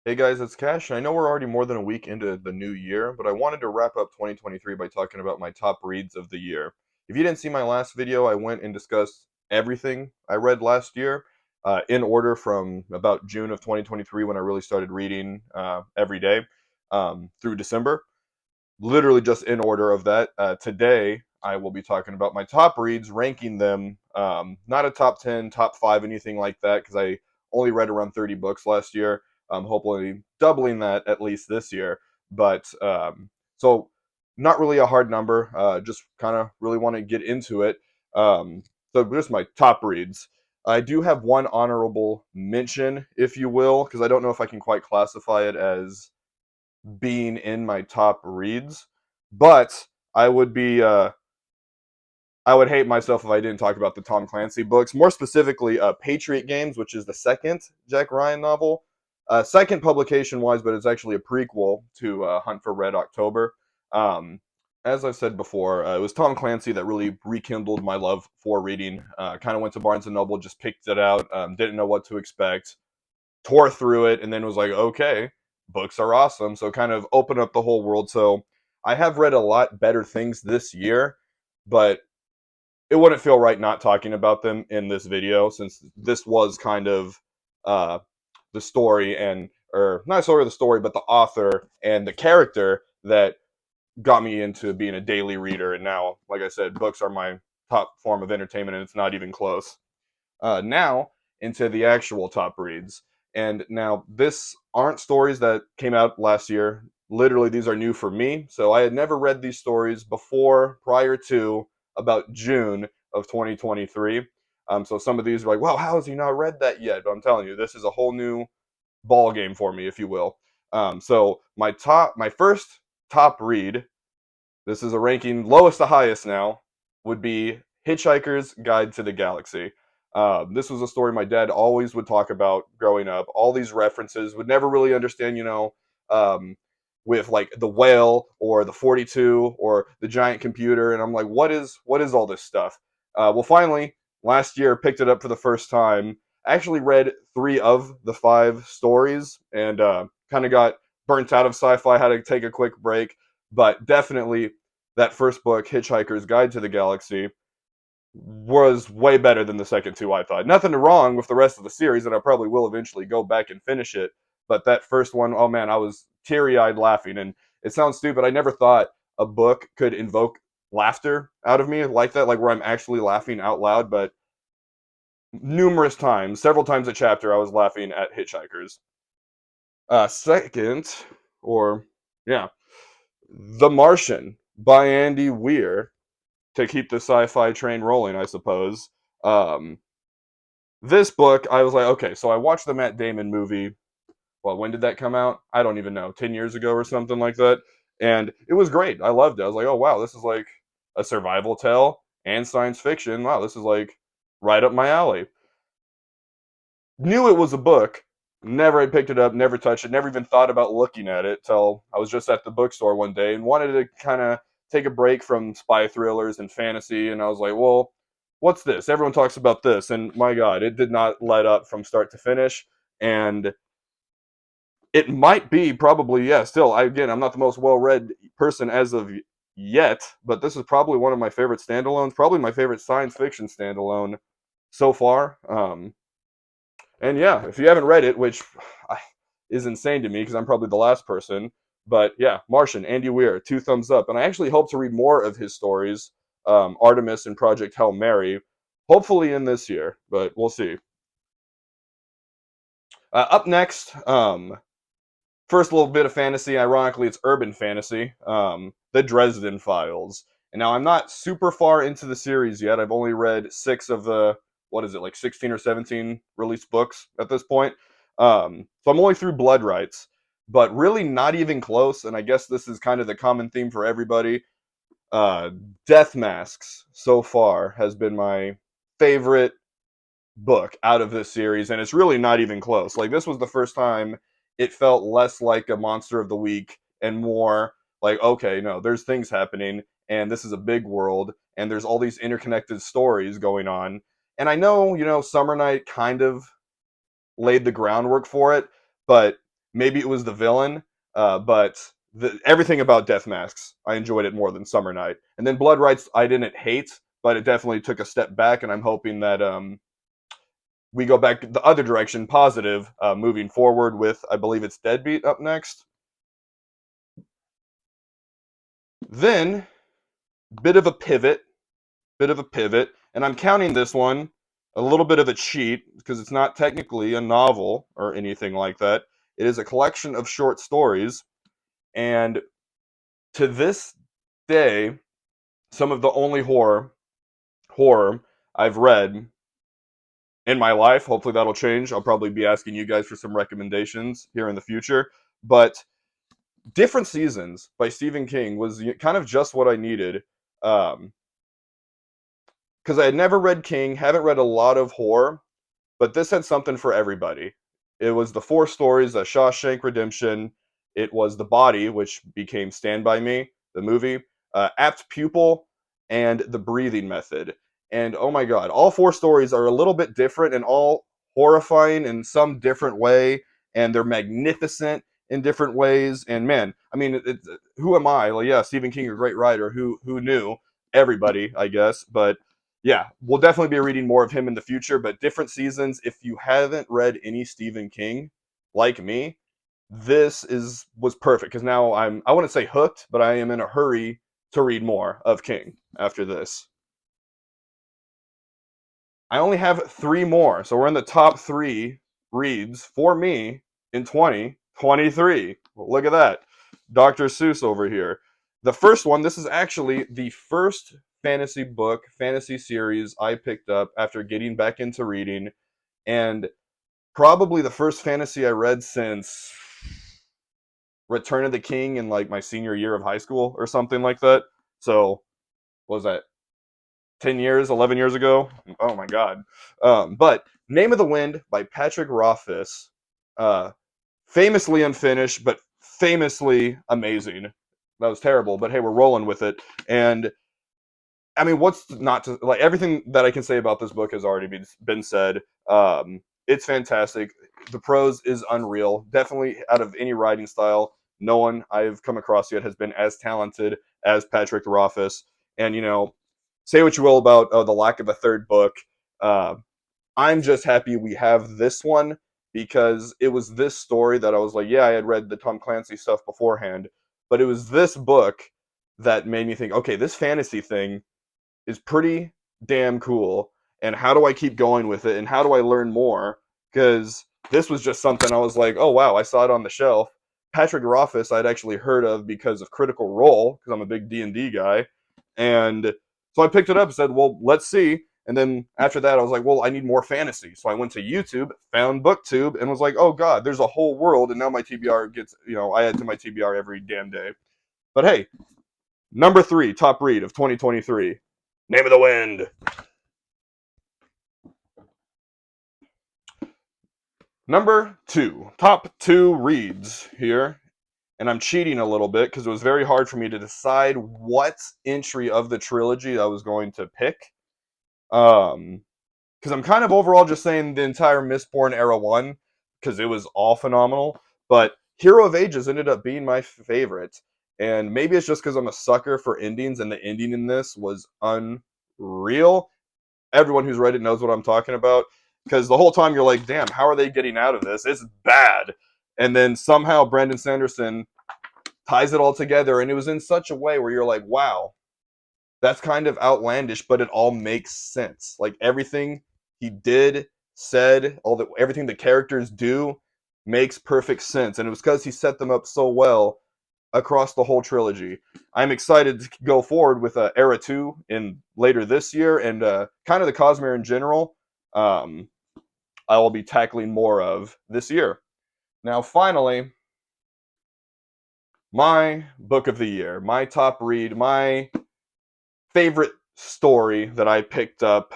Hey guys, it's Cash. I know we're already more than a week into the new year, but I wanted to wrap up 2023 by talking about my top reads of the year. If you didn't see my last video, I went and discussed everything I read last year in order from about June of 2023 when I really started reading every day through December. Literally just in order of that. Today, I will be talking about my top reads, ranking them, not a top 10, top 5, anything like that, because I only read around 30 books last year. Hopefully doubling that at least this year. But so not really a hard number. Just kind of really want to get into it. So just my top reads. I do have one honorable mention, if you will, because I don't know if I can quite classify it as being in my top reads, but I would be I would hate myself if I didn't talk about the Tom Clancy books, more specifically Patriot Games, which is the second Jack Ryan novel. Second publication wise, but it's actually a prequel to Hunt for Red October. Um, as I've said before, it was Tom Clancy that really rekindled my love for reading. Kind of went to Barnes and Noble, just picked it out, didn't know what to expect, tore through it, and then was like, okay, books are awesome. So kind of open up the whole world. So I have read a lot better things this year, but it wouldn't feel right not talking about them in this video since this was kind of uh, the story and or not sort of the story, but the author and the character that got me into being a daily reader. And now, like I said, books are my top form of entertainment, and it's not even close. Now into the actual top reads. And now this aren't stories that came out last year. Literally, these are new for me. So I had never read these stories before, prior to about June of 2023. So some of these are like, wow, how has he not read that yet? But I'm telling you, this is a whole new ball game for me, if you will. So my first top read, this is a ranking lowest to highest now, would be Hitchhiker's Guide to the Galaxy. This was a story my dad always would talk about growing up. All these references, would never really understand, um, with like the whale or the 42 or the giant computer. And I'm like, what is all this stuff? Well, finally, last year, picked it up for the first time. I actually read 3 of the 5 stories and kind of got burnt out of sci-fi. Had to take a quick break, but definitely that first book, Hitchhiker's Guide to the Galaxy, was way better than the second two, I thought. Nothing wrong with the rest of the series, and I probably will eventually go back and finish it. But that first one, oh man, I was teary eyed laughing. And it sounds stupid. I never thought a book could invoke laughter out of me like that, like where I'm actually laughing out loud. But numerous times, several times a chapter, I was laughing at Hitchhikers. Second, or yeah, The Martian by Andy Weir, to keep the sci-fi train rolling, I suppose. Um, this book, I was like, okay, so I watched the Matt Damon movie. Well, when did that come out? I don't even know, 10 years ago or something like that. And it was great. I loved it. I was like, oh wow, this is like a survival tale and science fiction. Wow, this is like right up my alley. Knew it was a book. Never had picked it up, never touched it, never even thought about looking at it till I was just at the bookstore one day and wanted to kind of take a break from spy thrillers and fantasy. And I was like, well, what's this? Everyone talks about this. And my God, it did not let up from start to finish. And it might be probably, yeah, still, again, I'm not the most well read person as of yet, but this is probably one of my favorite standalones, probably my favorite science fiction standalone so far. And yeah, if you haven't read it, which is insane to me because I'm probably the last person, but yeah, Martian, Andy Weir, 2 thumbs up. And I actually hope to read more of his stories, Artemis and Project Hail Mary, hopefully in this year, but we'll see. Up next, first little bit of fantasy. Ironically, it's urban fantasy, the Dresden Files. And now I'm not super far into the series yet. I've only read 6 of the, what is it, like 16 or 17 released books at this point. So I'm only through Blood Rights, but really not even close. And I guess this is kind of the common theme for everybody. Uh, Death Masks so far has been my favorite book out of this series, and it's really not even close. Like, this was the first time it felt less like a monster of the week and more like, okay, no, there's things happening, and this is a big world, and there's all these interconnected stories going on. And I know, Summer Night kind of laid the groundwork for it, but Maybe it was the villain, but everything about Death Masks, I enjoyed it more than Summer Night. And then Blood Rights, I didn't hate, but it definitely took a step back, and I'm hoping that we go back the other direction, positive, moving forward with, I believe it's Deadbeat up next. Then, bit of a pivot, and I'm counting this one a little bit of a cheat because it's not technically a novel or anything like that. It is a collection of short stories, and to this day, some of the only horror I've read in my life. Hopefully that'll change. I'll probably be asking you guys for some recommendations here in the future. But Different Seasons by Stephen King was kind of just what I needed. Because I had never read King, haven't read a lot of horror, but this had something for everybody. It was the four stories, a Shawshank Redemption. It was The Body, which became Stand By Me, the movie, Apt Pupil, and The Breathing Method. And oh my god, all four stories are a little bit different and all horrifying in some different way, and they're magnificent in different ways. And man, I mean, who am I? Well, yeah, Stephen King, a great writer. Who knew? Everybody, I guess. But yeah, we'll definitely be reading more of him in the future. But Different Seasons, if you haven't read any Stephen King, like me, was perfect because now I wouldn't say hooked, but I am in a hurry to read more of King after this. I only have three more, so we're in the top three reads for me in 2023. Well, look at that. Dr. Seuss over here. The first one, this is actually the first fantasy series I picked up after getting back into reading, and probably the first fantasy I read since Return of the King in like my senior year of high school or something like that. So, what was that, 10 years, 11 years ago? Oh my god. But Name of the Wind by Patrick Rothfuss. Uh, Famously unfinished, but famously amazing. That was terrible, but hey, we're rolling with it. And I mean, what's not to like? Everything that I can say about this book has already been said. It's fantastic. The prose is unreal. Definitely, out of any writing style, no one I've come across yet has been as talented as Patrick Rothfuss. And say what you will about the lack of a third book. Uh, I'm just happy we have this one because it was this story that I was like, yeah, I had read the Tom Clancy stuff beforehand, but it was this book that made me think, okay, this fantasy thing is pretty damn cool. And how do I keep going with it? And how do I learn more? Because this was just something I was like, oh wow, I saw it on the shelf. Patrick Rothfuss I'd actually heard of because of Critical Role, because I'm a big D&D guy. And so I picked it up and said, well, let's see. And then after that, I was like, well, I need more fantasy. So I went to YouTube, found BookTube, and was like, oh god, there's a whole world. And now my TBR gets, I add to my TBR every damn day. But hey, number 3 top read of 2023. Name of the Wind. Number 2, top 2 reads here. And I'm cheating a little bit because it was very hard for me to decide what entry of the trilogy I was going to pick. Because I'm kind of overall just saying the entire Mistborn era one because it was all phenomenal. But Hero of Ages ended up being my favorite. And maybe it's just because I'm a sucker for endings, and the ending in this was unreal. Everyone who's read it knows what I'm talking about. Because the whole time you're like, damn, how are they getting out of this? It's bad. And then somehow Brandon Sanderson ties it all together, and it was in such a way where you're like, wow, that's kind of outlandish, but it all makes sense. Like everything he did, said, everything the characters do makes perfect sense. And it was because he set them up so well across the whole trilogy. I'm excited to go forward with Era 2 in later this year, and kind of the Cosmere in general. I will be tackling more of this year. Now, finally, my book of the year, my top read, my favorite story that I picked up.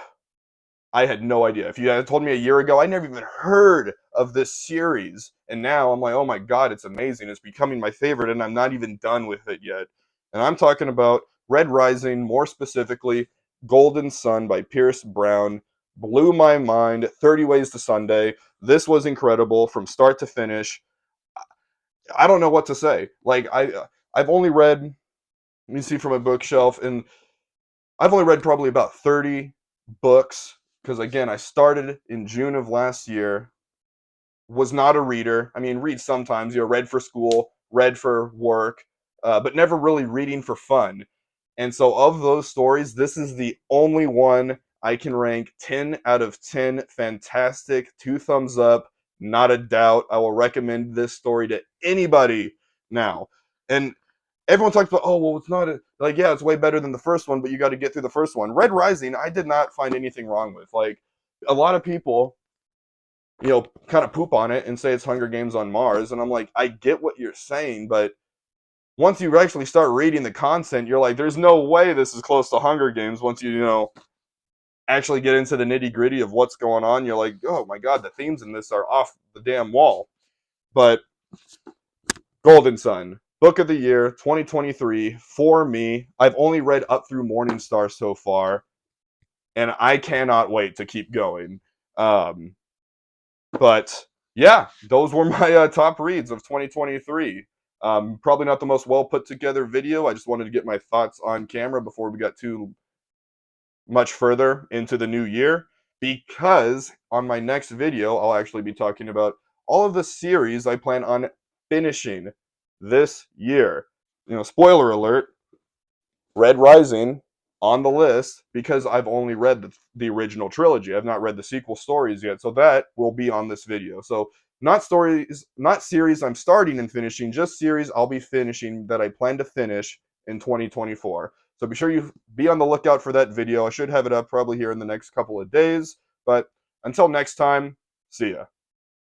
I had no idea. If you had told me a year ago, I never even heard of this series. And now I'm like, oh my god, it's amazing. It's becoming my favorite, and I'm not even done with it yet. And I'm talking about Red Rising, more specifically, Golden Sun by Pierce Brown. Blew my mind. 30 Ways to Sunday. This was incredible from start to finish. I don't know what to say. Like I've only read, let me see from my bookshelf, and I've only read probably about 30 books because again, I started in June of last year. Was not a reader. I mean, read sometimes, read for school, read for work, but never really reading for fun. And so, of those stories, this is the only one I can rank 10 out of 10. Fantastic, 2 thumbs up, not a doubt. I will recommend this story to anybody now. And everyone talks about, oh, well, it's not like, yeah, it's way better than the first one, but you got to get through the first one. Red Rising, I did not find anything wrong with. Like, a lot of people kind of poop on it and say it's Hunger Games on Mars. And I'm like, I get what you're saying, but once you actually start reading the content, you're like, there's no way this is close to Hunger Games. Once actually get into the nitty gritty of what's going on, you're like, oh my God, the themes in this are off the damn wall. But Golden Sun, Book of the Year 2023 for me. I've only read up through Morning Star so far, and I cannot wait to keep going. Um, But yeah, those were my top reads of 2023. Probably not the most well put together video. I just wanted to get my thoughts on camera before we got too much further into the new year. Because on my next video, I'll actually be talking about all of the series I plan on finishing this year. Spoiler alert, Red Rising on the list because I've only read the original trilogy. I've not read the sequel stories yet, so that will be on this video. So not stories, not series I'm starting and finishing, just series I'll be finishing that I plan to finish in 2024. So be sure you be on the lookout for that video. I should have it up probably here in the next couple of days. But until next time, see ya.